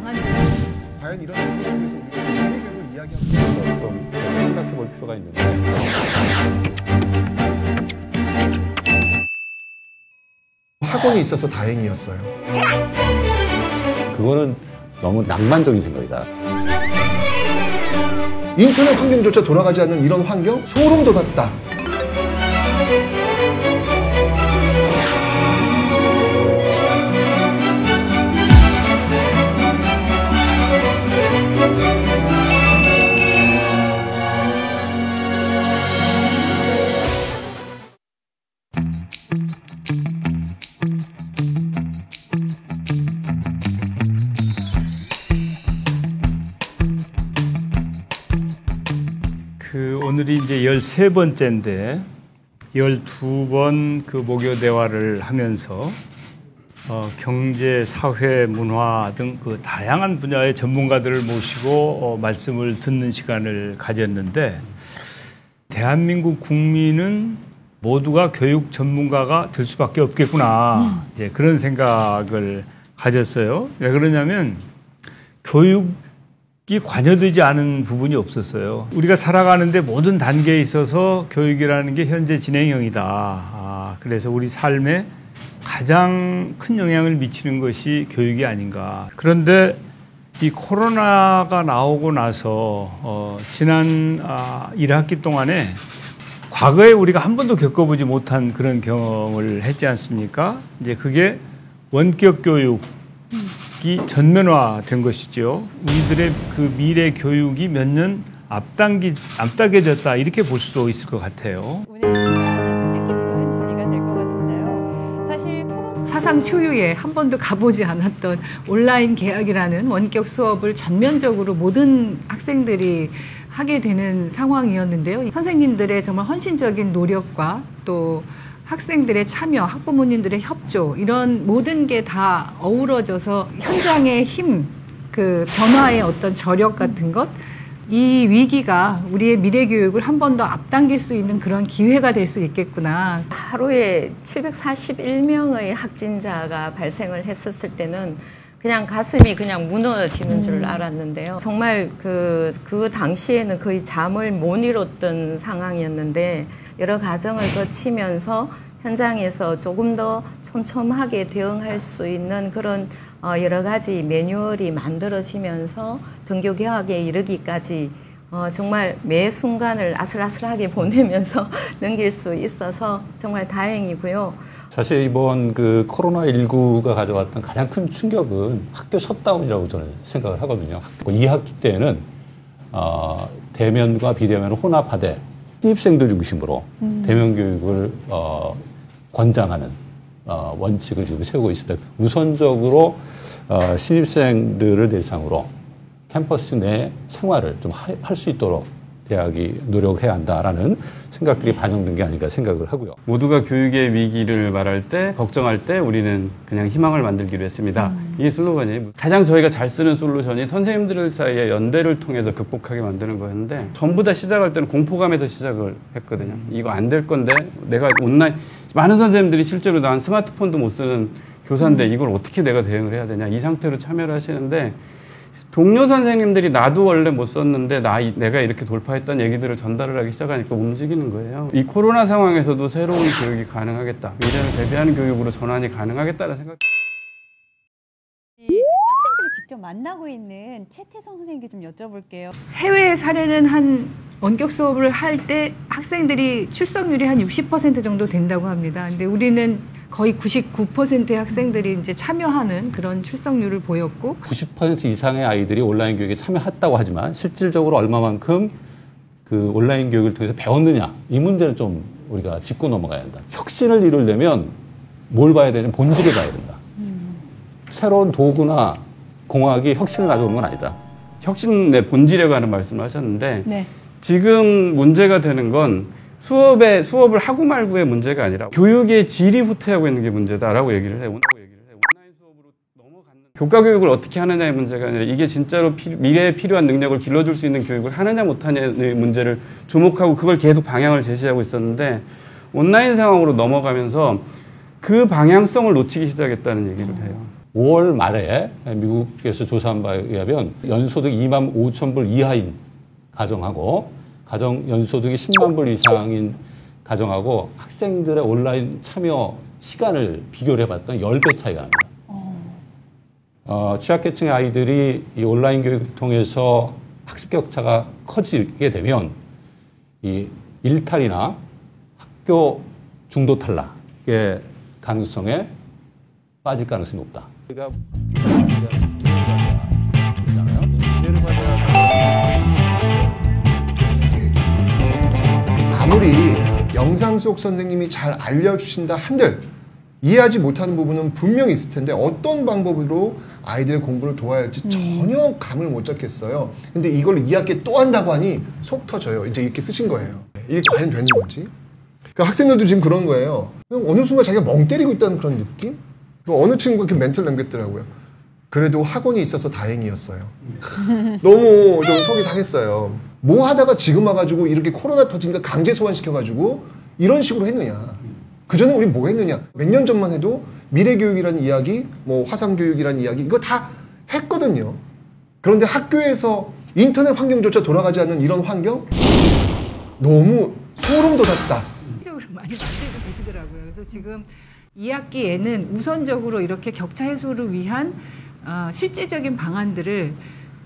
다양한 과연 이런 상황 속에서 우리가 미래교육을 이야기하면서 좀 생각해 볼 필요가 있는데 학원이 있어서 다행이었어요. 그거는 너무 낭만적인 생각이다. 인터넷 환경조차 돌아가지 않는 이런 환경? 소름 돋았다. 오늘이 이제 13번째인데 12번 그 모교 대화를 하면서 경제, 사회, 문화 등 그 다양한 분야의 전문가들을 모시고 말씀을 듣는 시간을 가졌는데 대한민국 국민은 모두가 교육 전문가가 될 수밖에 없겠구나. 이제 그런 생각을 가졌어요. 왜 그러냐면 교육이 관여되지 않은 부분이 없었어요. 우리가 살아가는데 모든 단계에 있어서 교육이라는 게 현재 진행형이다. 그래서 우리 삶에 가장 큰 영향을 미치는 것이 교육이 아닌가. 그런데 이 코로나가 나오고 나서 지난 1학기 동안에 과거에 우리가 한 번도 겪어보지 못한 그런 경험을 했지 않습니까? 이제 그게 원격 교육이 전면화된 것이죠. 우리들의 그 미래 교육이 몇 년 앞당겨졌다 이렇게 볼 수도 있을 것 같아요. 사상 초유의 한 번도 가보지 않았던 온라인 개학이라는 원격 수업을 전면적으로 모든 학생들이 하게 되는 상황이었는데요. 선생님들의 정말 헌신적인 노력과 또 학생들의 참여, 학부모님들의 협조 이런 모든 게 다 어우러져서 현장의 힘, 그 변화의 어떤 저력 같은 것, 이 위기가 우리의 미래 교육을 한 번 더 앞당길 수 있는 그런 기회가 될 수 있겠구나. 하루에 741명의 확진자가 발생을 했었을 때는 그냥 가슴이 그냥 무너지는 줄 알았는데요. 정말 그 당시에는 거의 잠을 못 이뤘던 상황이었는데 여러 과정을 거치면서 현장에서 조금 더 촘촘하게 대응할 수 있는 그런 여러 가지 매뉴얼이 만들어지면서 등교 개학에 이르기까지 정말 매 순간을 아슬아슬하게 보내면서 넘길 수 있어서 정말 다행이고요. 사실 이번 그 코로나19가 가져왔던 가장 큰 충격은 학교 셧다운이라고 저는 생각을 하거든요. 2학기 때는 대면과 비대면을 혼합하되 신입생들 중심으로 대면 교육을 권장하는 원칙을 지금 세우고 있습니다. 우선적으로 신입생들을 대상으로 캠퍼스 내 생활을 좀 할 수 있도록 대학이 노력해야 한다라는 생각들이 반영된 게 아닌가 생각을 하고요. 모두가 교육의 위기를 말할 때, 걱정할 때 우리는 그냥 희망을 만들기로 했습니다. 이 슬로건이 가장 저희가 잘 쓰는 솔루션이 선생님들 사이의 연대를 통해서 극복하게 만드는 거였는데 전부 다 시작할 때는 공포감에서 시작을 했거든요. 이거 안 될 건데 내가 온라인 많은 선생님들이 실제로 난 스마트폰도 못 쓰는 교사인데 이걸 어떻게 내가 대응을 해야 되냐 이 상태로 참여를 하시는데 동료 선생님들이 나도 원래 못 썼는데 내가 이렇게 돌파했다는 얘기들을 전달을 하기 시작하니까 움직이는 거예요. 이 코로나 상황에서도 새로운 교육이 가능하겠다. 미래를 대비하는 교육으로 전환이 가능하겠다는 생각. 학생들이 직접 만나고 있는 최태성 선생님께 좀 여쭤볼게요. 해외 사례는 한 원격 수업을 할 때 학생들이 출석률이 한 60% 정도 된다고 합니다. 근데 우리는 거의 99%의 학생들이 이제 참여하는 그런 출석률을 보였고 90% 이상의 아이들이 온라인 교육에 참여했다고 하지만 실질적으로 얼마만큼 그 온라인 교육을 통해서 배웠느냐 이 문제를 좀 우리가 짚고 넘어가야 한다. 혁신을 이루려면 뭘 봐야 되냐면 본질을 봐야 된다. 새로운 도구나 공학이 혁신을 가져오는 건 아니다. 혁신 내 본질이라고 하는 말씀을 하셨는데 네. 지금 문제가 되는 건 수업을 하고 말고의 문제가 아니라 교육의 질이 후퇴하고 있는 게 문제다라고 얘기를 해요. 온라인 수업으로 넘어가는 교과 교육을 어떻게 하느냐의 문제가 아니라 이게 진짜로 미래에 필요한 능력을 길러줄 수 있는 교육을 하느냐 못하느냐의 문제를 주목하고 그걸 계속 방향을 제시하고 있었는데 온라인 상황으로 넘어가면서 그 방향성을 놓치기 시작했다는 얘기를 해요. 5월 말에 미국에서 조사한 바에 의하면 연소득 2만 5천 불 이하인 가정하고 가정 연소득이 10만 불 이상인 가정하고 학생들의 온라인 참여 시간을 비교를 해봤더니 10배 차이가 납니다. 취약계층의 아이들이 이 온라인 교육을 통해서 학습 격차가 커지게 되면 이 일탈이나 학교 중도 탈락의 가능성에 빠질 가능성이 높다. 아무리 영상 속 선생님이 잘 알려주신다 한들 이해하지 못하는 부분은 분명히 있을 텐데 어떤 방법으로 아이들의 공부를 도와야 할지 전혀 감을 못 잡겠어요. 근데 이걸 2학기에 또 한다고 하니 속 터져요. 이제 이렇게 쓰신 거예요. 이게 과연 되는 건지. 그러니까 학생들도 지금 그런 거예요. 그냥 어느 순간 자기가 멍 때리고 있다는 그런 느낌? 어느 친구가 이렇게 멘트를 남겼더라고요. 그래도 학원이 있어서 다행이었어요. 너무 좀 속이 상했어요. 뭐 하다가 지금 와가지고 이렇게 코로나 터지니까 강제 소환시켜가지고 이런 식으로 했느냐. 그전에 우리 뭐 했느냐. 몇 년 전만 해도 미래교육이라는 이야기, 뭐 화상교육이라는 이야기 이거 다 했거든요. 그런데 학교에서 인터넷 환경조차 돌아가지 않는 이런 환경? 너무 소름 돋았다. 적으로 많이 만들고 계시더라고요. 그래서 지금 2학기에는 우선적으로 이렇게 격차 해소를 위한 실제적인 방안들을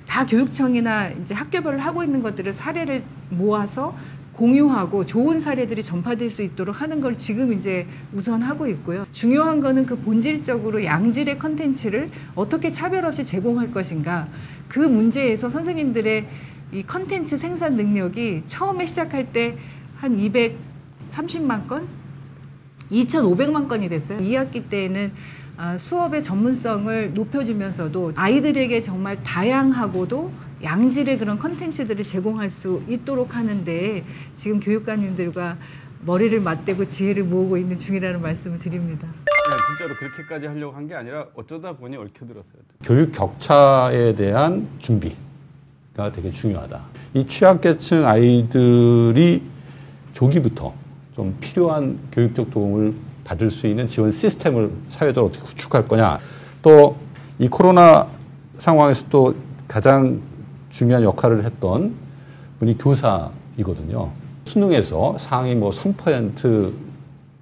다 교육청이나 이제 학교별로 하고 있는 것들을 사례를 모아서 공유하고 좋은 사례들이 전파될 수 있도록 하는 걸 지금 이제 우선 하고 있고요. 중요한 거는 그 본질적으로 양질의 컨텐츠를 어떻게 차별 없이 제공할 것인가. 그 문제에서 선생님들의 이 컨텐츠 생산 능력이 처음에 시작할 때 한 230만 건? 2,500만 건이 됐어요. 2학기 때에는 수업의 전문성을 높여주면서도 아이들에게 정말 다양하고도 양질의 그런 컨텐츠들을 제공할 수 있도록 하는데 지금 교육감님들과 머리를 맞대고 지혜를 모으고 있는 중이라는 말씀을 드립니다. 네, 진짜로 그렇게까지 하려고 한 게 아니라 어쩌다 보니 얽혀들었어요. 교육 격차에 대한 준비가 되게 중요하다. 이 취약계층 아이들이 조기부터 좀 필요한 교육적 도움을 받을 수 있는 지원 시스템을 사회적으로 어떻게 구축할 거냐. 또 이 코로나 상황에서 또 가장 중요한 역할을 했던 분이 교사이거든요. 수능에서 상위 뭐 3%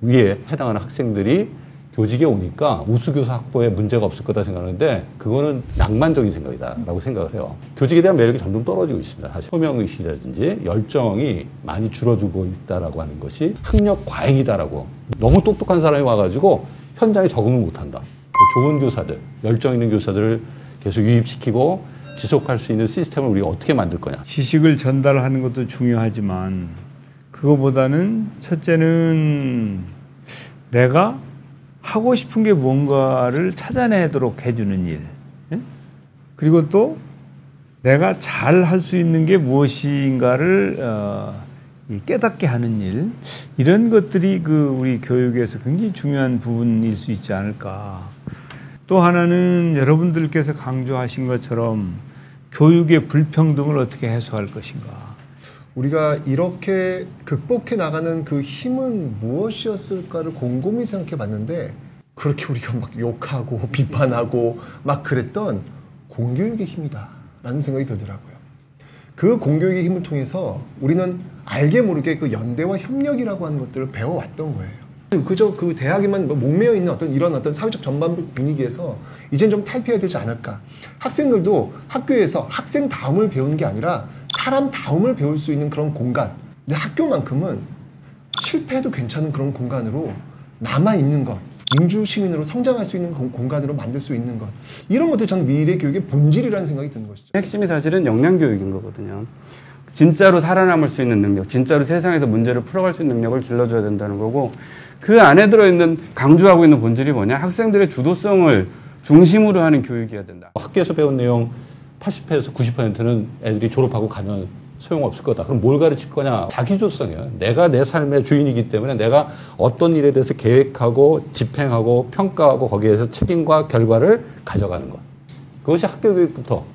위에 해당하는 학생들이 교직에 오니까 우수교사 확보에 문제가 없을 거다 생각하는데 그거는 낭만적인 생각이다라고 생각을 해요. 교직에 대한 매력이 점점 떨어지고 있습니다. 사실 소명의식이라든지 열정이 많이 줄어들고 있다라고 하는 것이 학력 과잉이다라고. 너무 똑똑한 사람이 와가지고 현장에 적응을 못한다. 좋은 교사들, 열정 있는 교사들을 계속 유입시키고 지속할 수 있는 시스템을 우리가 어떻게 만들 거냐. 지식을 전달하는 것도 중요하지만 그거보다는 첫째는 내가 하고 싶은 게 뭔가를 찾아내도록 해주는 일. 그리고 또 내가 잘 할 수 있는 게 무엇인가를 깨닫게 하는 일. 이런 것들이 우리 교육에서 굉장히 중요한 부분일 수 있지 않을까. 또 하나는 여러분들께서 강조하신 것처럼 교육의 불평등을 어떻게 해소할 것인가. 우리가 이렇게 극복해 나가는 그 힘은 무엇이었을까를 곰곰이 생각해 봤는데 그렇게 우리가 막 욕하고 비판하고 막 그랬던 공교육의 힘이다 라는 생각이 들더라고요. 그 공교육의 힘을 통해서 우리는 알게 모르게 그 연대와 협력이라고 하는 것들을 배워왔던 거예요. 그저 그 대학에만 목매여 있는 이런 사회적 전반 분위기에서 이젠 좀 탈피해야 되지 않을까. 학생들도 학교에서 학생다움을 배우는 게 아니라 사람다움을 배울 수 있는 그런 공간. 근데 학교만큼은 실패해도 괜찮은 그런 공간으로 남아있는 것. 민주시민으로 성장할 수 있는 공간으로 만들 수 있는 것. 이런 것들이 저는 미래 교육의 본질이라는 생각이 드는 것이죠. 핵심이 사실은 역량교육인 거거든요. 진짜로 살아남을 수 있는 능력, 진짜로 세상에서 문제를 풀어갈 수 있는 능력을 길러줘야 된다는 거고 그 안에 들어있는 강조하고 있는 본질이 뭐냐? 학생들의 주도성을 중심으로 하는 교육이어야 된다. 학교에서 배운 내용 80%에서 90%는 애들이 졸업하고 가면 소용없을 거다. 그럼 뭘 가르칠 거냐? 자기주도성이에요. 내가 내 삶의 주인이기 때문에 내가 어떤 일에 대해서 계획하고 집행하고 평가하고 거기에서 책임과 결과를 가져가는 것. 그것이 학교 교육부터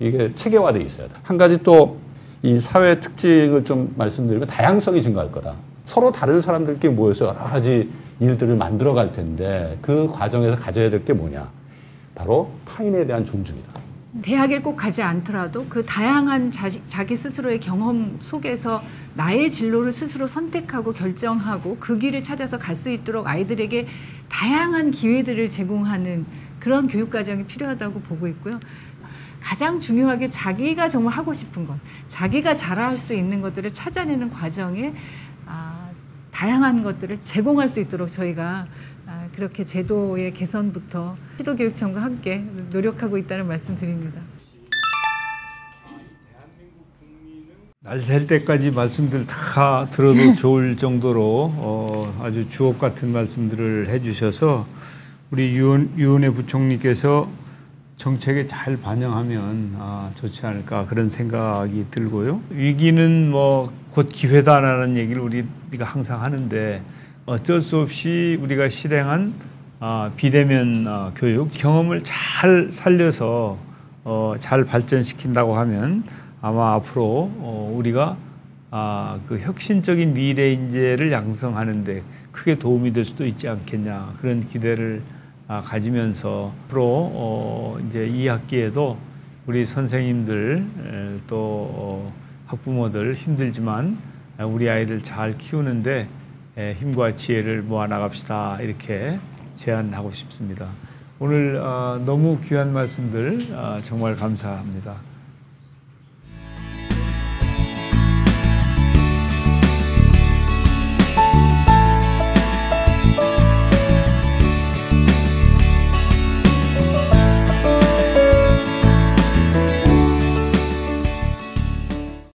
이게 체계화되어 있어야 돼. 한 가지 또 이 사회 특징을 좀 말씀드리면 다양성이 증가할 거다. 서로 다른 사람들끼리 모여서 여러 가지 일들을 만들어 갈 텐데 그 과정에서 가져야 될 게 뭐냐. 바로 타인에 대한 존중이다. 대학에 꼭 가지 않더라도 그 다양한 자기 스스로의 경험 속에서 나의 진로를 스스로 선택하고 결정하고 그 길을 찾아서 갈 수 있도록 아이들에게 다양한 기회들을 제공하는 그런 교육과정이 필요하다고 보고 있고요. 가장 중요하게 자기가 정말 하고 싶은 것, 자기가 잘할 수 있는 것들을 찾아내는 과정에 다양한 것들을 제공할 수 있도록 저희가 그렇게 제도의 개선부터 시도교육청과 함께 노력하고 있다는 말씀 드립니다. 날 셀 때까지 말씀들 다 들어도 좋을 정도로 아주 주옥 같은 말씀들을 해주셔서 우리 유은혜 부총리께서 정책에 잘 반영하면 좋지 않을까 그런 생각이 들고요. 위기는 뭐 곧 기회다라는 얘기를 우리가 항상 하는데 어쩔 수 없이 우리가 실행한 비대면 교육 경험을 잘 살려서 잘 발전시킨다고 하면 아마 앞으로 우리가 그 혁신적인 미래 인재를 양성하는데 크게 도움이 될 수도 있지 않겠냐 그런 기대를 가지면서 앞으로 이제 이 학기에도 우리 선생님들 또 학부모들 힘들지만 우리 아이들 잘 키우는데 힘과 지혜를 모아 나갑시다 이렇게 제안하고 싶습니다. 오늘 너무 귀한 말씀들 정말 감사합니다.